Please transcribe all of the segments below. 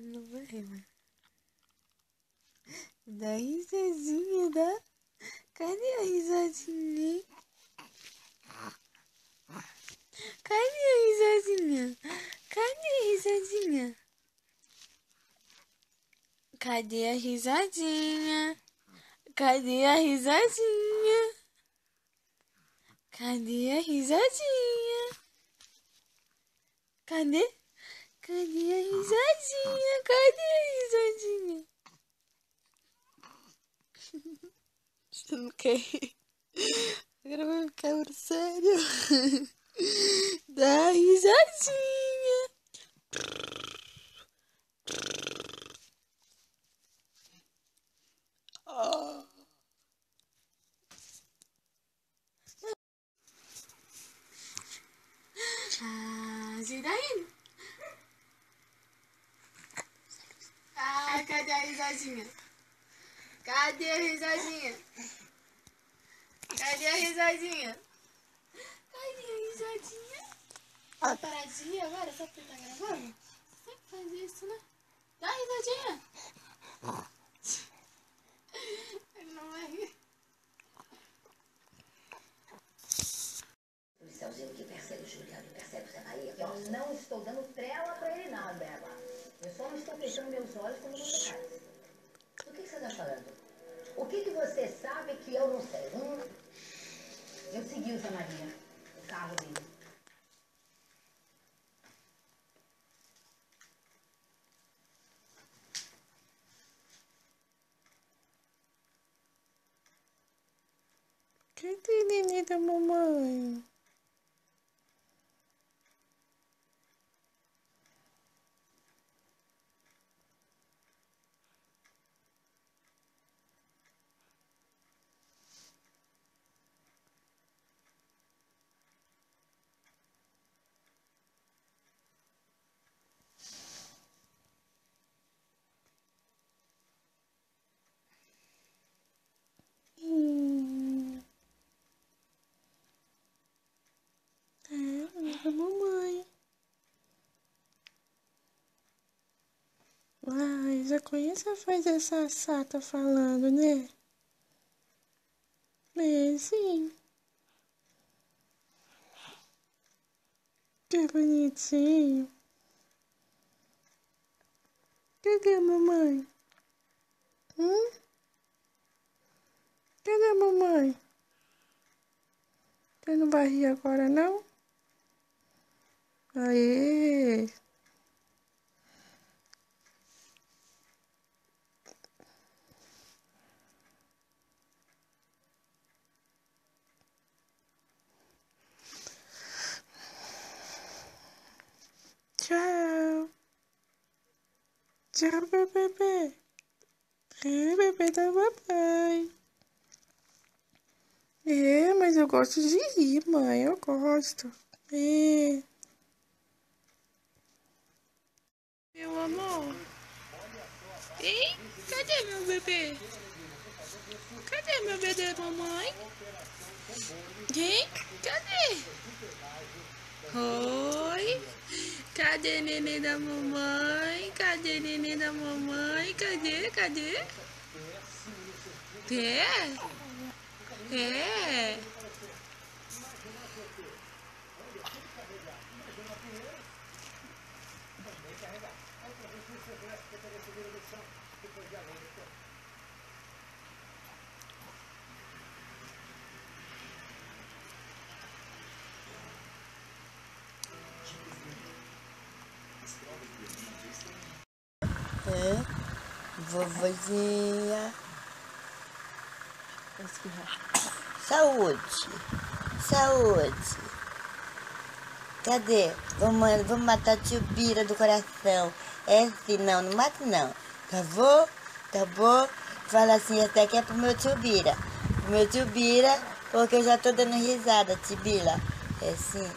Não vai rir, mano. Dá risadinha, dá? Cadê a risadinha? Cadê a risadinha? Cadê a risadinha? Cadê a risadinha? Cadê a risadinha? Cadê a risadinha? Cadê? Cadê a risadinha? Cadê a risadinha? Você não quer rir? Agora vai ficar sério. Dá risadinha. Oh. Você tá rindo? Cadê a risadinha? Cadê a risadinha? Cadê a risadinha? Cadê a risadinha? Tá paradinha agora? Só porque tá gravando? Você sempre faz isso, né? Dá a risadinha. Ele não vai rir. O Celzinho que persegue o Juliano, persegue o Zé Bahia. Eu não estou dando trela pra ele, não, Bela. Eu só não estou fechando meus olhos como você faz. Do que você está falando? O que você sabe que eu não sei? Eu segui o Zé Maria, o carro dele. Cadê o neném da mamãe? Da mamãe. Ai, já conheço a voz dessa Sata falando, né? É, sim. Que bonitinho. Cadê a mamãe? Cadê a mamãe? Você não vai rir agora, não? Aê! Tchau! Tchau, bebê! É, bebê da papai! É, mas eu gosto de rir, mãe, eu gosto. É. Meu amor. Hein? Cadê meu bebê? Cadê meu bebê, mamãe? Hein? Cadê? Oi? Cadê neném da mamãe? Cadê neném da mamãe? Cadê? Cadê? É? É? É, vovozinha. Saúde. Saúde. Cadê? Vamos matar a tio Bira do coração. É assim, não, não mata não. Tá bom? Tá bom? Fala assim, essa aqui é pro meu tio Bira. Pro meu tio Bira, porque eu já tô dando risada, tio Bira. É assim,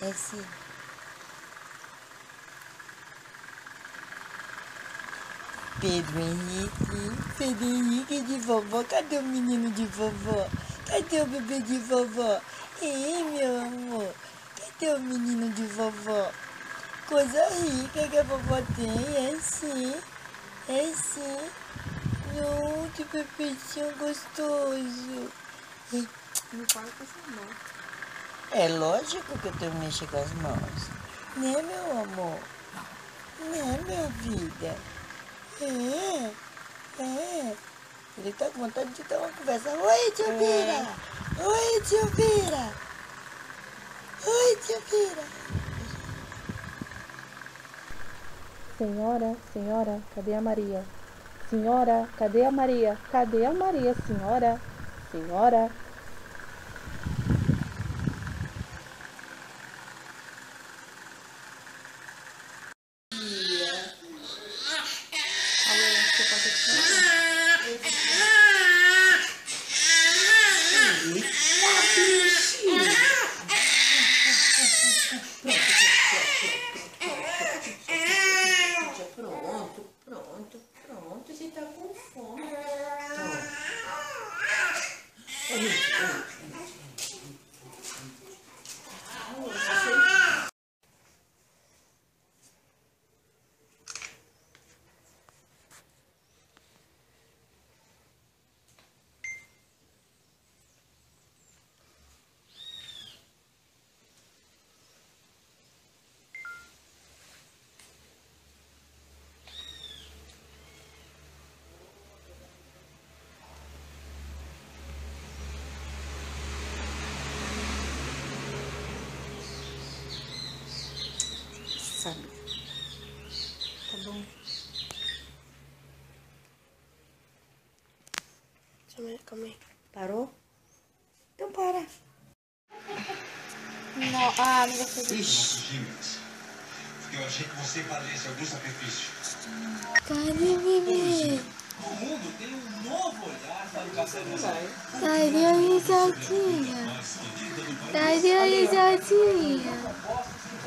é assim. Pedro Henrique de vovó. Cadê o menino de vovó? Cadê o bebê de vovó? Ei, meu amor, cadê o menino de vovó? Coisa rica que a vovó tem, é sim. Não, que bebezinho gostoso. Não fala com essa mão. É lógico que eu tenho que mexer com as mãos. Né, meu amor? Né, minha vida? Ele tá com vontade de ter uma conversa. Oi, tio Bira! Oi, tio Bira! Oi, tio Bira! Senhora, cadê a Maria? Senhora, cadê a Maria? Cadê a Maria, senhora? Senhora. Pronto, você tá com fome. Sabe? Tá bom. Calma aí. Parou? Então para. Não, não vou fazer. Nossos porque eu achei que você valesse algum sacrifício. Cadê bebê? O mundo tem um novo olhar para o café da manhã. Cadê a risadinha? Cadê a risadinha?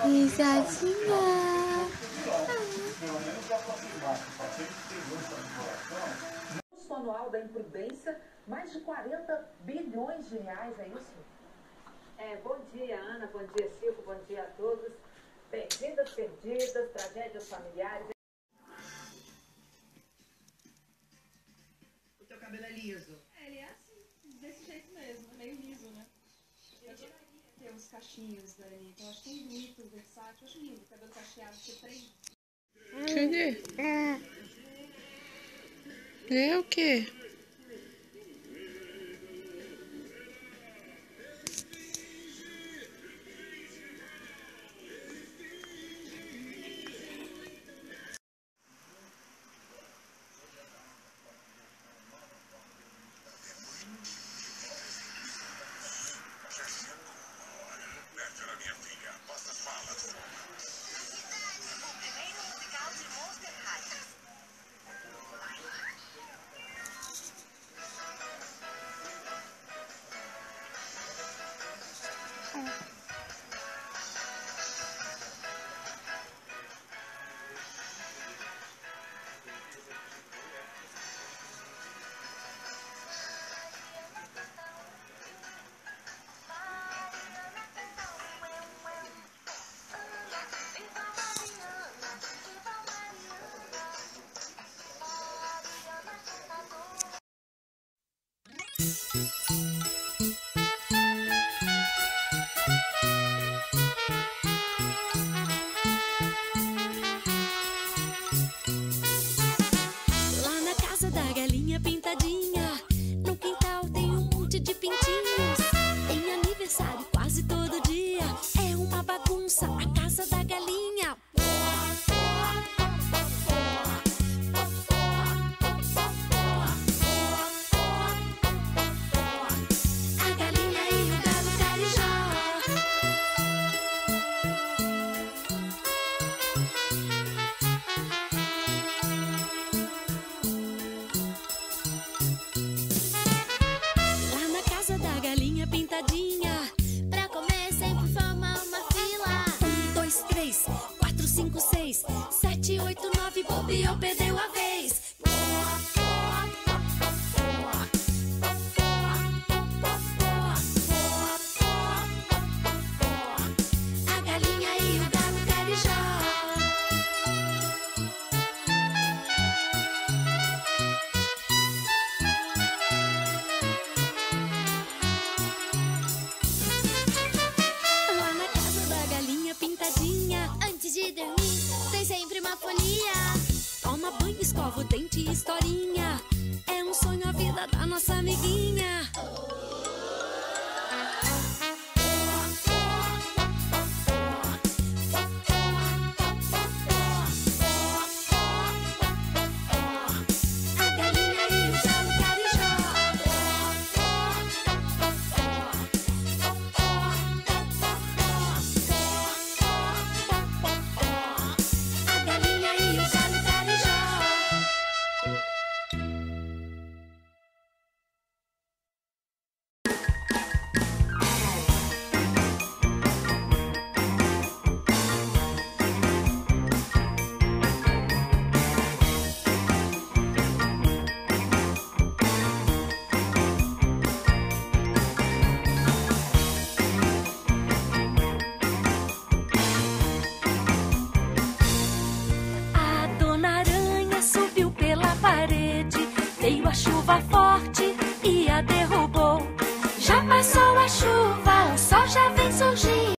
Risadinha. Custo anual da imprudência, mais de 40 bilhões de reais, é isso? Bom dia, Ana, bom dia, Chico, bom dia a todos. Bem, vidas perdidas, tragédias familiares. O teu cabelo é liso? Ele é assim, desse jeito mesmo, é meio liso, né? Tem uns cachinhos daí, então eu acho tão bonito, versátil, eu acho lindo, cabelo cacheado, ter 3. Cadê? É o quê? Lá na casa da galinha pintadinha, no quintal tem um monte de pintinhos. Tem aniversário quase todo dia, é uma bagunça a casa da galinha. A galinha e o galo carijó. Lá na casa da galinha pintadinha, pra comer sempre forma uma fila. 1, 2, 3, 4, 5, 6, 7, 8, 9, bobeou, perdeu a vez. parede. Veio a chuva forte e a derrubou. Já passou a chuva.